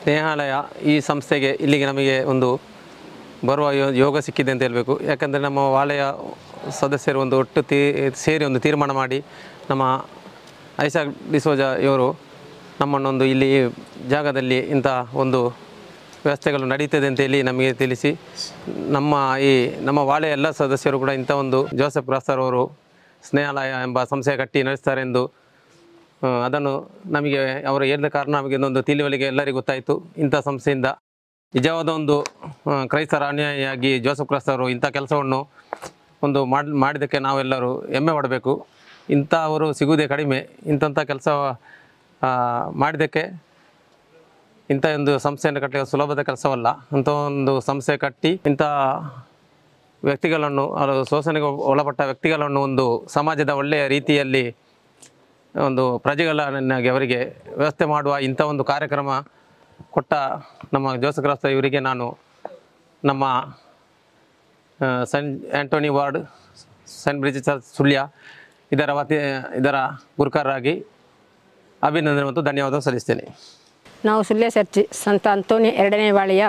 ಸ್ನೇಹಾಲಯ ಈ ಸಂಸ್ಥೆಗೆ ಇಲ್ಲಿಗೆ ನಮಗೆ ಒಂದು ಬರುವ ಯೋಗ ಸಿಕ್ಕಿದೆ ಅಂತ ಹೇಳಬೇಕು. ಯಾಕಂದರೆ ನಮ್ಮ ವಾಲೆಯ ಸದಸ್ಯರು ಒಂದು ಒಟ್ಟು ಸೇರಿ ಒಂದು ತೀರ್ಮಾನ ಮಾಡಿ ನಮ್ಮ ಐಸಾಕ್ ಡಿಸೋಜ ಇವರು ನಮ್ಮನ್ನೊಂದು ಇಲ್ಲಿ ಜಾಗದಲ್ಲಿ ಇಂಥ ಒಂದು ವ್ಯವಸ್ಥೆಗಳು ನಡೀತದೆ ಅಂತೇಳಿ ನಮಗೆ ತಿಳಿಸಿ ನಮ್ಮ ವಾಲೆಯ ಎಲ್ಲ ಸದಸ್ಯರು ಕೂಡ ಇಂಥ ಒಂದು ಜೋಸೆಫ್ ಕ್ರಾಸ್ತರ್ ಅವರು ಸ್ನೇಹಾಲಯ ಎಂಬ ಸಂಸ್ಥೆ ಕಟ್ಟಿ ನಡೆಸ್ತಾರೆ ಎಂದು ಅದನ್ನು ನಮಗೆ ಅವರು ಹೇಳಿದ ಕಾರಣ ನಮಗೆ ಒಂದು ತಿಳಿವಳಿಕೆ ಎಲ್ಲರಿಗೂ ಗೊತ್ತಾಯಿತು. ಇಂಥ ಸಂಸ್ಥೆಯಿಂದ ನಿಜವಾದ ಒಂದು ಕ್ರೈಸ್ತರ ಅನುಯಾಯಿಯಾಗಿ ಜೋಸೆಫ್ ಕ್ರಾಸ್ತರ್ ಅವರು ಇಂಥ ಕೆಲಸವನ್ನು ಒಂದು ಮಾಡಿದ್ದಕ್ಕೆ ನಾವೆಲ್ಲರೂ ಹೆಮ್ಮೆ ಪಡಬೇಕು. ಇಂಥವರು ಸಿಗುವುದೇ ಕಡಿಮೆ. ಇಂಥ ಕೆಲಸ ಮಾಡಿದ್ದಕ್ಕೆ ಇಂಥ ಒಂದು ಸಂಸ್ಥೆಯನ್ನು ಕಟ್ಟಲಿಕ್ಕೆ ಸುಲಭದ ಕೆಲಸವಲ್ಲ. ಅಂಥ ಒಂದು ಸಂಸ್ಥೆ ಕಟ್ಟಿ ಇಂಥ ವ್ಯಕ್ತಿಗಳನ್ನು ಶೋಷಣೆಗೆ ಒಳಪಟ್ಟ ವ್ಯಕ್ತಿಗಳನ್ನು ಒಂದು ಸಮಾಜದ ಒಳ್ಳೆಯ ರೀತಿಯಲ್ಲಿ ಒಂದು ಪ್ರಜೆಗಳನ್ನಾಗಿ ಅವರಿಗೆ ವ್ಯವಸ್ಥೆ ಮಾಡುವ ಇಂಥ ಒಂದು ಕಾರ್ಯಕ್ರಮ ಕೊಟ್ಟ ನಮ್ಮ ಜೋಸೆಫ್ ಕ್ರಾಸ್ತರ್ ಇವರಿಗೆ ನಾನು ನಮ್ಮ Saint Anthony ward Saint Bridget's Sullia ಇದರ ಗುರುಕಾರರಾಗಿ ಅಭಿನಂದನೆ ಮತ್ತು ಧನ್ಯವಾದ ಸಲ್ಲಿಸ್ತೇನೆ. ನಾವು ಸುಳ್ಯ ಚರ್ಚ್ ಸಂತ ಅಂತೋನಿ 2ನೇ ವಾಳೆಯ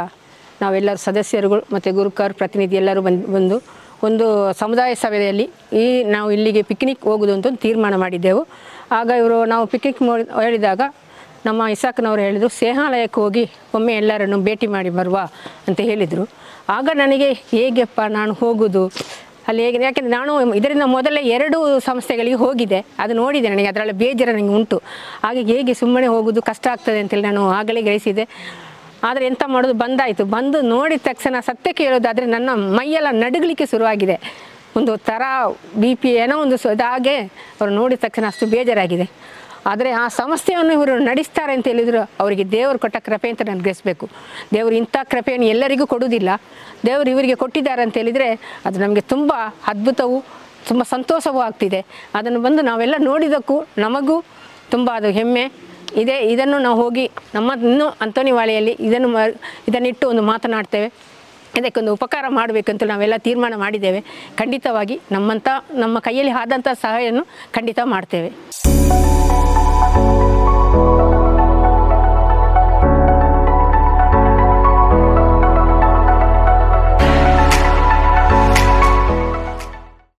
ನಾವೆಲ್ಲರೂ ಸದಸ್ಯರುಗಳು ಮತ್ತು ಗುರುಕಾರ ಪ್ರತಿನಿಧಿ ಎಲ್ಲರೂ ಬಂದು ಒಂದು ಸಮುದಾಯ ಸಭೆಯಲ್ಲಿ ನಾವು ಇಲ್ಲಿಗೆ ಪಿಕ್ನಿಕ್ ಹೋಗೋದು ಅಂತ ಒಂದು ತೀರ್ಮಾನ ಮಾಡಿದ್ದೆವು. ಆಗ ನಾವು ಪಿಕ್ನಿಕ್ ಹೇಳಿದಾಗ ನಮ್ಮ ಇಸಾಕ್ನವರು ಹೇಳಿದರು, ಸ್ನೇಹಾಲಯಕ್ಕೆ ಹೋಗಿ ಒಮ್ಮೆ ಎಲ್ಲರನ್ನು ಭೇಟಿ ಮಾಡಿ ಬರುವ ಅಂತ ಹೇಳಿದರು. ಆಗ ನನಗೆ ಹೇಗೆಪ್ಪ ನಾನು ಹೋಗೋದು ಅಲ್ಲಿ ಹೇಗೆ, ಯಾಕೆಂದರೆ ನಾನು ಇದರಿಂದ ಮೊದಲೇ 2 ಸಂಸ್ಥೆಗಳಿಗೆ ಹೋಗಿದ್ದೆ, ಅದು ನೋಡಿದೆ, ನನಗೆ ಅದರಲ್ಲಿ ಬೇಜಾರು ನನಗೆ ಉಂಟು. ಹಾಗೆ ಹೇಗೆ ಸುಮ್ಮನೆ ಹೋಗೋದು ಕಷ್ಟ ಆಗ್ತದೆ ಅಂತೇಳಿ ನಾನು ಆಗಲೇ ಗ್ರಹಿಸಿದೆ. ಆದರೆ ಎಂತ ಮಾಡೋದು, ಬಂದು ನೋಡಿದ ತಕ್ಷಣ ಸತ್ಯ ಕೇಳೋದಾದರೆ ನನ್ನ ಮೈಯೆಲ್ಲ ನಡುಗಲಿಕ್ಕೆ ಶುರುವಾಗಿದೆ. ಒಂದು ಥರ BP ಏನೋ ಒಂದು ಹಾಗೆ ಅವರು ನೋಡಿದ ತಕ್ಷಣ ಅಷ್ಟು ಬೇಜಾರಾಗಿದೆ. ಆದರೆ ಆ ಸಂಸ್ಥೆಯನ್ನು ಇವರು ನಡೆಸ್ತಾರೆ ಅಂತ ಹೇಳಿದ್ರು ಅವರಿಗೆ ದೇವರು ಕೊಟ್ಟ ಕೃಪೆ ಅಂತ ನಾನು ಗ್ರಹಿಸಬೇಕು. ದೇವರು ಇಂಥ ಕೃಪೆಯನ್ನು ಎಲ್ಲರಿಗೂ ಕೊಡುವುದಿಲ್ಲ. ದೇವರು ಇವರಿಗೆ ಕೊಟ್ಟಿದ್ದಾರೆ ಅಂತ ಹೇಳಿದರೆ ಅದು ನಮಗೆ ತುಂಬ ಅದ್ಭುತವೂ ತುಂಬ ಸಂತೋಷವೂ ಆಗ್ತಿದೆ. ಅದನ್ನು ಬಂದು ನಾವೆಲ್ಲ ನೋಡಿದ್ದಕ್ಕೂ ನಮಗೂ ತುಂಬ ಅದು ಹೆಮ್ಮೆ ಇದೆ. ಇದನ್ನು ನಾವು ಹೋಗಿ ಇನ್ನೂ ಅಂತೋನಿ ವಾಲೆಯಲ್ಲಿ ಇದನ್ನಿಟ್ಟು ಒಂದು ಮಾತನಾಡ್ತೇವೆ. ಇದಕ್ಕೊಂದು ಉಪಕಾರ ಮಾಡಬೇಕಂತ ನಾವೆಲ್ಲ ತೀರ್ಮಾನ ಮಾಡಿದ್ದೇವೆ. ಖಂಡಿತವಾಗಿ ನಮ್ಮ ಕೈಯಲ್ಲಿ ಆದಂಥ ಸಹಾಯವನ್ನು ಖಂಡಿತ ಮಾಡ್ತೇವೆ.